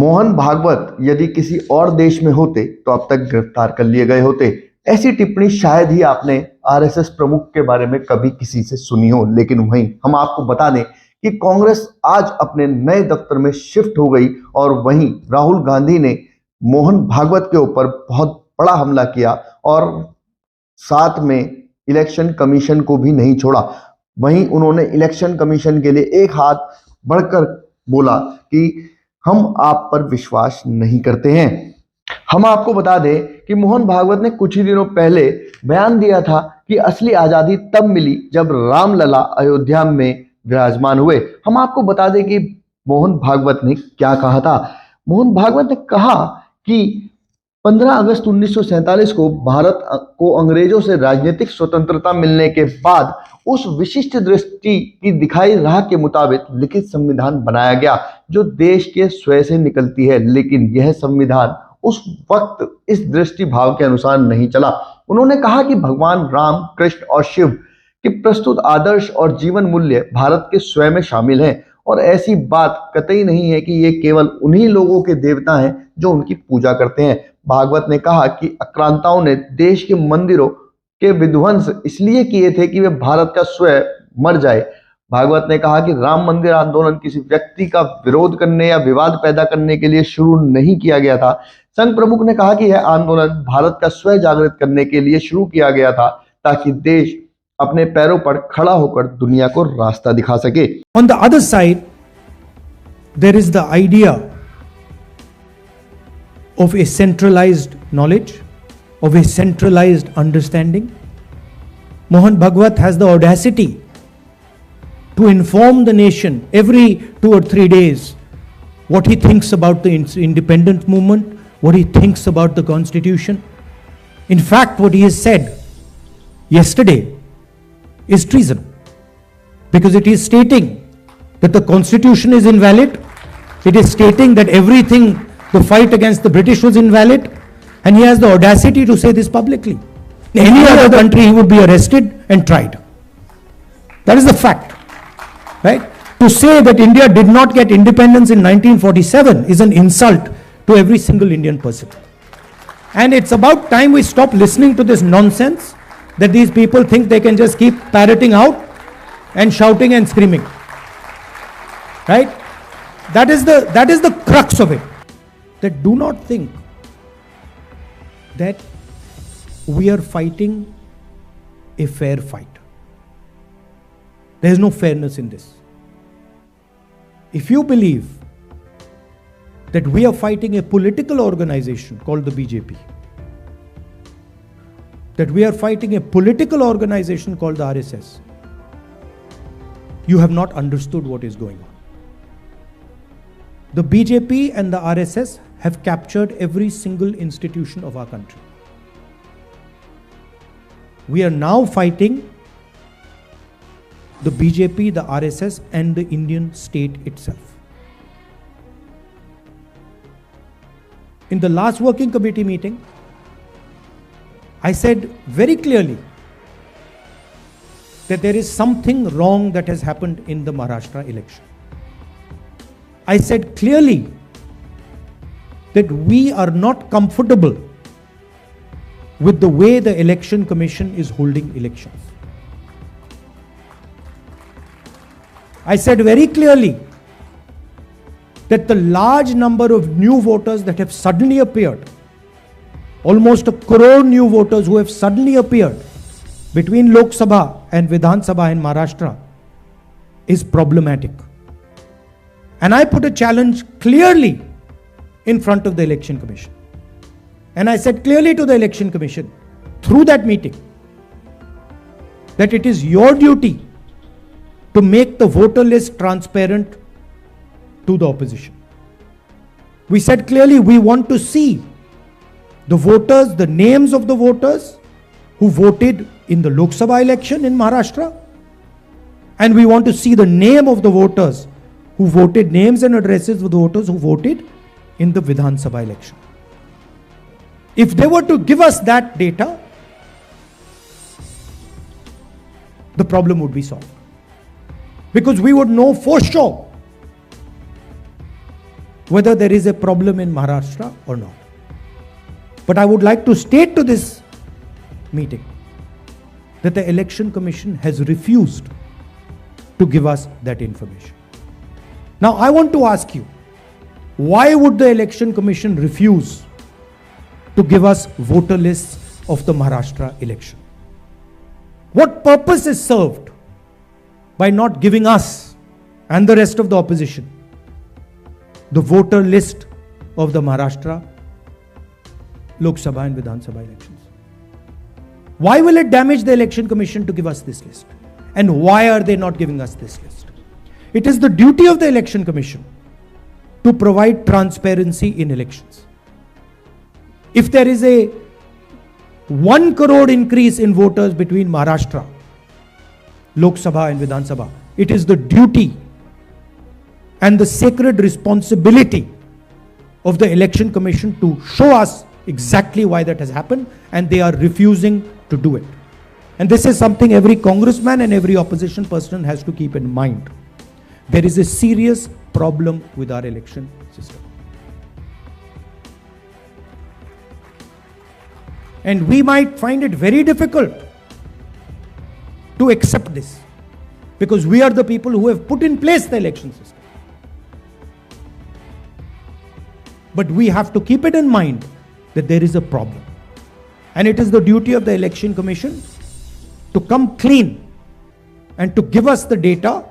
मोहन भागवत यदि किसी और देश में होते तो अब तक गिरफ्तार कर लिए गए होते। ऐसी टिप्पणी शायद ही आपने आरएसएस प्रमुख के बारे में कभी किसी से सुनी हो, लेकिन वहीं हम आपको बता दें कि कांग्रेस आज अपने नए दफ्तर में शिफ्ट हो गई और वहीं राहुल गांधी ने मोहन भागवत के ऊपर बहुत बड़ा हमला किया और साथ में इलेक्शन कमीशन को भी नहीं छोड़ा। वहीं उन्होंने इलेक्शन कमीशन के लिए एक हाथ बढ़कर बोला कि हम आप पर विश्वास नहीं करते हैं। हम आपको बता दें कि मोहन भागवत ने कुछ ही दिनों पहले बयान दिया था कि असली आजादी तब मिली जब रामलला अयोध्या में विराजमान हुए। हम आपको बता दें कि मोहन भागवत ने क्या कहा था। मोहन भागवत ने कहा कि 15 अगस्त 1947 को भारत को अंग्रेजों से राजनीतिक स्वतंत्रता मिलने के बाद उस विशिष्ट दृष्टि की दिखाई राह के मुताबिक लिखित संविधान बनाया गया जो देश के स्वयं से निकलती है, लेकिन यह संविधान उस वक्त इस दृष्टि भाव के अनुसार नहीं चला। उन्होंने कहा कि भगवान राम, कृष्ण और शिव के प्रस्तुत आदर्श और जीवन मूल्य भारत के स्वयं में शामिल हैं और ऐसी बात कतई नहीं है कि ये केवल उन्हीं लोगों के देवता हैं जो उनकी पूजा करते हैं। भागवत ने कहा कि आक्रांताओं ने देश के मंदिरों के विध्वंस इसलिए किए थे कि वे भारत का स्वयं मर जाए। भागवत ने कहा कि राम मंदिर आंदोलन किसी व्यक्ति का विरोध करने या विवाद पैदा करने के लिए शुरू नहीं किया गया था। संघ प्रमुख ने कहा कि यह आंदोलन भारत का स्वयं जागृत करने के लिए शुरू किया गया था ताकि देश अपने पैरों पर खड़ा होकर दुनिया को रास्ता दिखा सके। On the other side, there is the idea of a centralized knowledge, of a centralized understanding. Mohan Bhagwat has the audacity to inform the nation every 2 or 3 days what he thinks about the independence movement, what he thinks about the constitution. In fact, what he has said yesterday is treason, because it is stating that the constitution is invalid. It is stating that everything, the fight against the British was invalid, and he has the audacity to say this publicly. In any other country, he would be arrested and tried. That is the fact, right? To say that India did not get independence in 1947 is an insult to every single Indian person. And it's about time we stop listening to this nonsense that these people think they can just keep parroting out and shouting and screaming, right? That is the crux of it. That do not think that we are fighting a fair fight. There is no fairness in this. If you believe that we are fighting a political organization called the BJP, that we are fighting a political organization called the RSS, you have not understood what is going on. The BJP and the RSS have captured every single institution of our country. We are now fighting the BJP, the RSS, and the Indian state itself. In the last working committee meeting, I said very clearly that there is something wrong that has happened in the Maharashtra election. I said clearly that we are not comfortable with the way the election commission is holding elections. I said very clearly that the large number of new voters that have suddenly appeared, almost 1 crore new voters who have suddenly appeared between Lok Sabha and Vidhan Sabha in Maharashtra, is problematic. And I put a challenge clearly in front of the election commission. And I said clearly to the election commission through that meeting that it is your duty to make the voter list transparent to the opposition. We said clearly we want to see the voters, the names of the voters who voted in the Lok Sabha election in Maharashtra, and we want to see the name of the voters who voted, names and addresses of the voters who voted in the Vidhan Sabha election. If they were to give us that data, the problem would be solved. Because we would know for sure whether there is a problem in Maharashtra or not. But I would like to state to this meeting that the Election Commission has refused to give us that information. Now I want to ask you, why would the Election Commission refuse to give us voter lists of the Maharashtra election? What purpose is served by not giving us and the rest of the opposition the voter list of the Maharashtra Lok Sabha and Vidhan Sabha elections? Why will it damage the Election Commission to give us this list? And why are they not giving us this list? It is the duty of the Election Commission to provide transparency in elections. If there is a 1 crore increase in voters between Maharashtra, Lok Sabha and Vidhan Sabha, it is the duty and the sacred responsibility of the Election Commission to show us exactly why that has happened, and they are refusing to do it. And this is something every congressman and every opposition person has to keep in mind. There is a serious problem with our election system. And we might find it very difficult to accept this, because we are the people who have put in place the election system. But we have to keep it in mind that there is a problem. And it is the duty of the Election Commission to come clean and to give us the data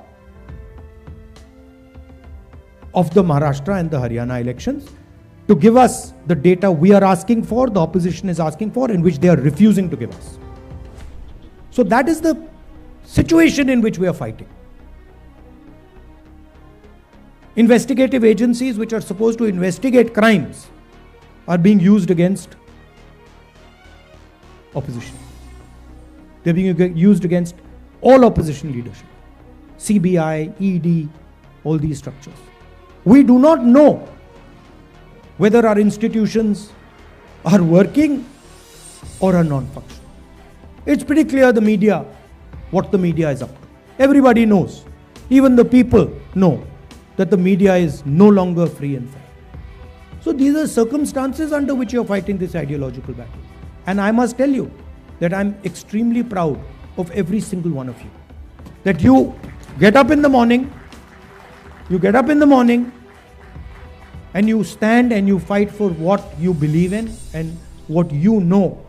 of the Maharashtra and the Haryana elections, to give us the data we are asking for, the opposition is asking for, in which they are refusing to give us. So that is the situation in which we are fighting. Investigative agencies which are supposed to investigate crimes are being used against opposition. They're being used against all opposition leadership. CBI, ED, all these structures. We do not know whether our institutions are working or are non-functional. It's pretty clear the media, what the media is up to. Everybody knows. Even the people know that the media is no longer free and fair. So these are circumstances under which you're fighting this ideological battle. And I must tell you that I'm extremely proud of every single one of you. That you get up in the morning, and you stand and you fight for what you believe in and what you know